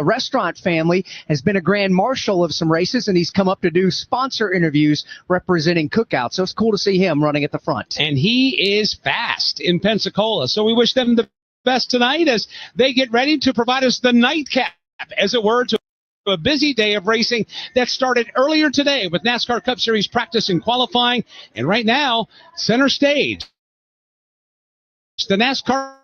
restaurant family, has been a grand marshal of some races, and he's come up to do sponsor interviews representing Cookout. So it's cool to see him running at the front. And he is fast in Pensacola. So we wish them the best tonight as they get ready to provide us the nightcap, as it were, to a busy day of racing that started earlier today with NASCAR Cup Series practice and qualifying. And right now, center stage, the NASCAR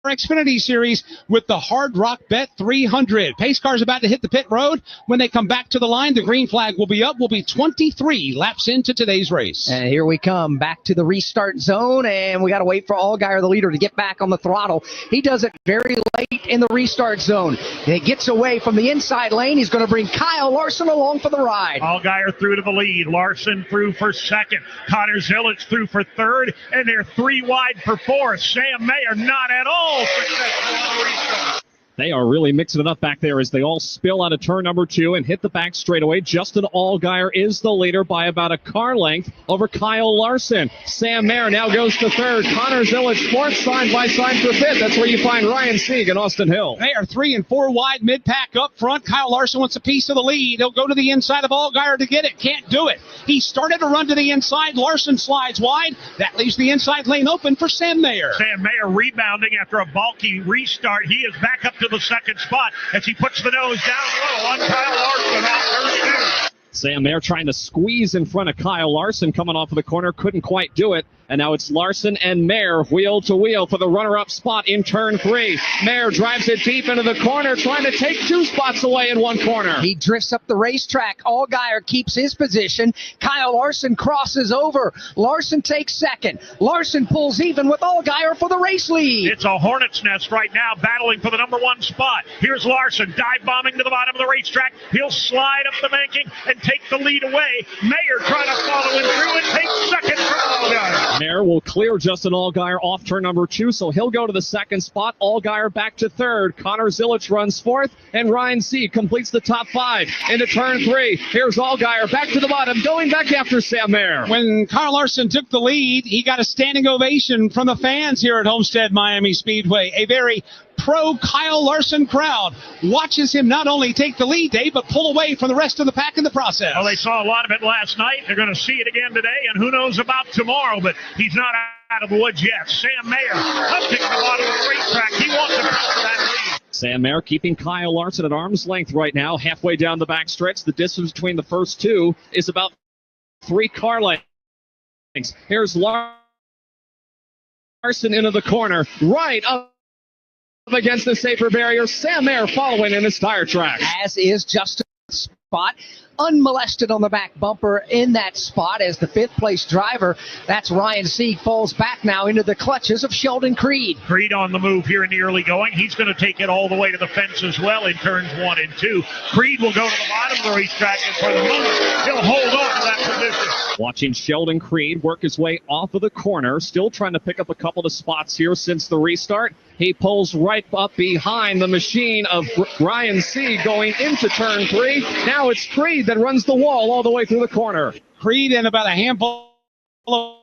Xfinity Series with the Hard Rock Bet 300. Pace car's about to hit the pit road. When they come back to the line, the green flag will be up. We'll be 23 laps into today's race. And here we come back to the restart zone, and we got to wait for Allgaier, the leader, to get back on the throttle. He does it very late in the restart zone. He gets away from the inside lane. He's going to bring Kyle Larson along for the ride. Allgaier through to the lead. Larson through for second. Connor Zilic through for third, and they're 3 wide for fourth. Sam Mayer not at all successful on the restart. They are really mixing it up back there as they all spill out of turn number 2 and hit the back straightaway. Justin Allgaier is the leader by about a car length over Kyle Larson. Sam Mayer now goes to third. Connor Zilic fourth, side by side for fifth. That's where you find Ryan Sieg and Austin Hill. They are 3 and 4 wide mid-pack up front. Kyle Larson wants a piece of the lead. He'll go to the inside of Allgaier to get it. Can't do it. He started to run to the inside. Larson slides wide. That leaves the inside lane open for Sam Mayer. Sam Mayer rebounding after a bulky restart. He is back up to the second spot as he puts the nose down low on Kyle Larson off 32. Sam Mayer trying to squeeze in front of Kyle Larson coming off of the corner. Couldn't quite do it. And now it's Larson and Mayer wheel to wheel for the runner-up spot in turn 3. Mayer drives it deep into the corner, trying to take 2 spots away in one corner. He drifts up the racetrack. Allgaier keeps his position. Kyle Larson crosses over. Larson takes second. Larson pulls even with Allgaier for the race lead. It's a hornet's nest right now, battling for the number 1 spot. Here's Larson dive bombing to the bottom of the racetrack. He'll slide up the banking and take the lead away. Mayer trying to follow him through and take second from Allgaier. Mayer will clear Justin Allgaier off turn number 2, so he'll go to the second spot. Allgaier back to third. Connor Zilic runs fourth, and Ryan Sieg completes the top 5 into turn 3. Here's Allgaier back to the bottom, going back after Sam Mayer. When Kyle Larson took the lead, he got a standing ovation from the fans here at Homestead Miami Speedway. A very pro Kyle Larson crowd watches him not only take the lead, Dave, but pull away from the rest of the pack in the process. Well, they saw a lot of it last night. They're going to see it again today, and who knows about tomorrow, but he's not out of the woods yet. Sam Mayer hunting the bottom of the racetrack. He wants to pass that lead. Sam Mayer keeping Kyle Larson at arm's length right now, halfway down the back stretch. The distance between the first 2 is about 3 car lengths. Here's Larson into the corner, right up against the safer barrier. Sam Mayer following in his tire tracks. As is Justin Spot, unmolested on the back bumper in that spot as the 5th place driver, that's Ryan Sieg, falls back now into the clutches of Sheldon Creed. Creed on the move here in the early going. He's going to take it all the way to the fence as well in turns 1 and 2. Creed will go to the bottom of the racetrack, and for the moment, he'll hold on to that position. Watching Sheldon Creed work his way off of the corner, still trying to pick up a couple of spots here since the restart. He pulls right up behind the machine of Ryan Sieg going into turn 3. Now it's Creed that runs the wall all the way through the corner. Creed and about a handful of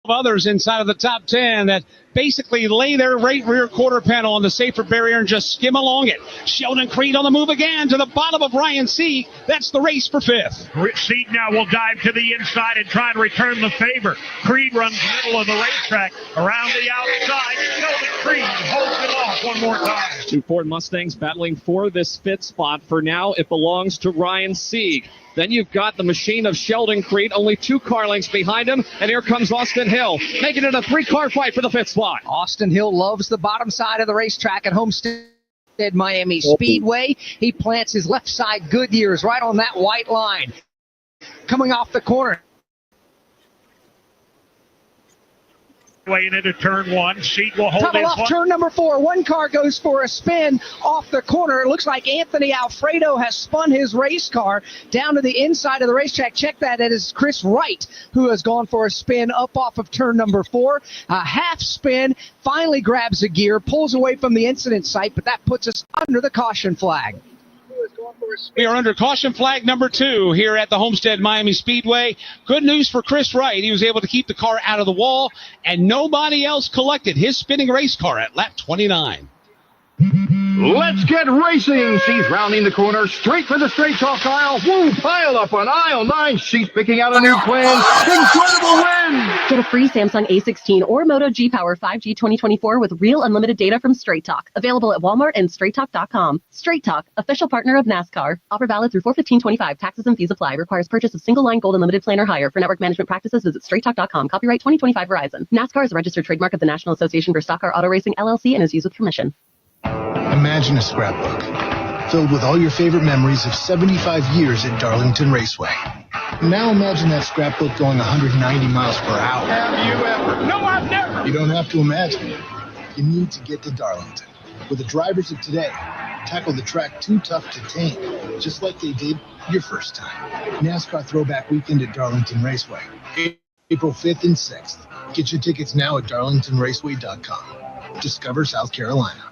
others inside of the top 10 that basically lay their right rear quarter panel on the safer barrier and just skim along it. Sheldon Creed on the move again to the bottom of Ryan Sieg. That's the race for 5th. Sieg now will dive to the inside and try and return the favor. Creed runs middle of the racetrack around the outside. Sheldon Creed holds it off one more time. 2 Ford Mustangs battling for this 5th spot. For now, it belongs to Ryan Sieg. Then you've got the machine of Sheldon Creed, only 2 car lengths behind him, and here comes Austin Hill, making it a 3-car fight for the 5th spot. Austin Hill loves the bottom side of the racetrack at Homestead Miami Speedway. He plants his left side Goodyears right on that white line. Coming off the corner. Way into turn 1. Sieg will hold Tunnel off turn number 4. 1 car goes for a spin off the corner. It looks like Anthony Alfredo has spun his race car down to the inside of the racetrack. Check that. It is Chris Wright who has gone for a spin up off of turn number 4. A half spin, finally grabs a gear, pulls away from the incident site, but that puts us under the caution flag. We are under caution flag number 2 here at the Homestead Miami Speedway. Good news for Chris Wright. He was able to keep the car out of the wall, and nobody else collected his spinning race car at lap 29. Let's get racing. She's rounding the corner, straight for the straight talk aisle. Woo, pile up on aisle 9. She's picking out a new plan. Incredible win. Get a free Samsung A16 or Moto G Power 5G 2024 with real unlimited data from Straight Talk. Available at Walmart and StraightTalk.com. Straight Talk, official partner of NASCAR. Offer valid through 4/15/25. Taxes and fees apply. Requires purchase of single line gold unlimited plan or higher. For network management practices, visit StraightTalk.com. Copyright 2025 Verizon. NASCAR is a registered trademark of the National Association for Stock Car Auto Racing, LLC, and is used with permission. Imagine a scrapbook filled with all your favorite memories of 75 years at Darlington Raceway. Now imagine that scrapbook going 190 miles per hour. Have you ever? No, I've never. You don't have to imagine it. You need to get to Darlington, where the drivers of today tackle the track too tough to tame, just like they did your first time. NASCAR Throwback Weekend at Darlington Raceway, April 5th and 6th. Get your tickets now at darlingtonraceway.com. Discover South Carolina.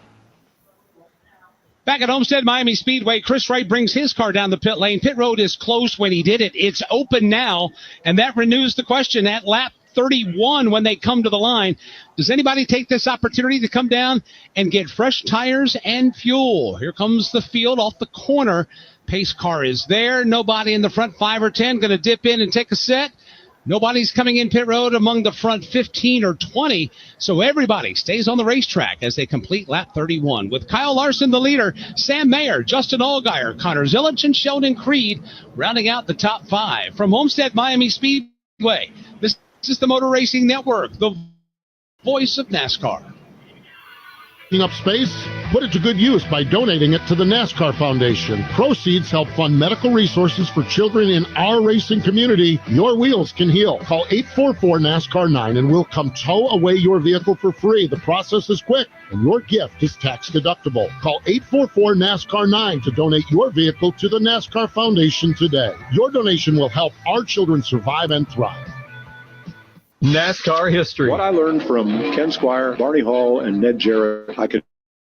Back at Homestead Miami Speedway, Chris Wright brings his car down the pit lane. Pit road is closed when he did it. It's open now, and that renews the question at lap 31 when they come to the line. Does anybody take this opportunity to come down and get fresh tires and fuel? Here comes the field off the corner. Pace car is there. Nobody in the front 5 or 10 going to dip in and take a set. Nobody's coming in pit road among the front 15 or 20, so everybody stays on the racetrack as they complete lap 31. With Kyle Larson the leader, Sam Mayer, Justin Allgaier, Connor Zilic, and Sheldon Creed rounding out the top 5. From Homestead Miami Speedway, this is the Motor Racing Network, the voice of NASCAR. Up space? Put it to good use by donating it to the NASCAR Foundation. Proceeds help fund medical resources for children in our racing community. Your wheels can heal. Call 844-NASCAR-9 and we'll come tow away your vehicle for free. The process is quick and your gift is tax deductible. Call 844-NASCAR-9 to donate your vehicle to the NASCAR Foundation today. Your donation will help our children survive and thrive. NASCAR history. What I learned from Ken Squire, Barney Hall, and Ned Jarrett, I could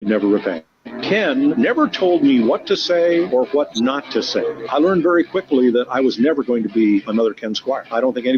never repay. Ken never told me what to say or what not to say. I learned very quickly that I was never going to be another Ken Squire. I don't think anybody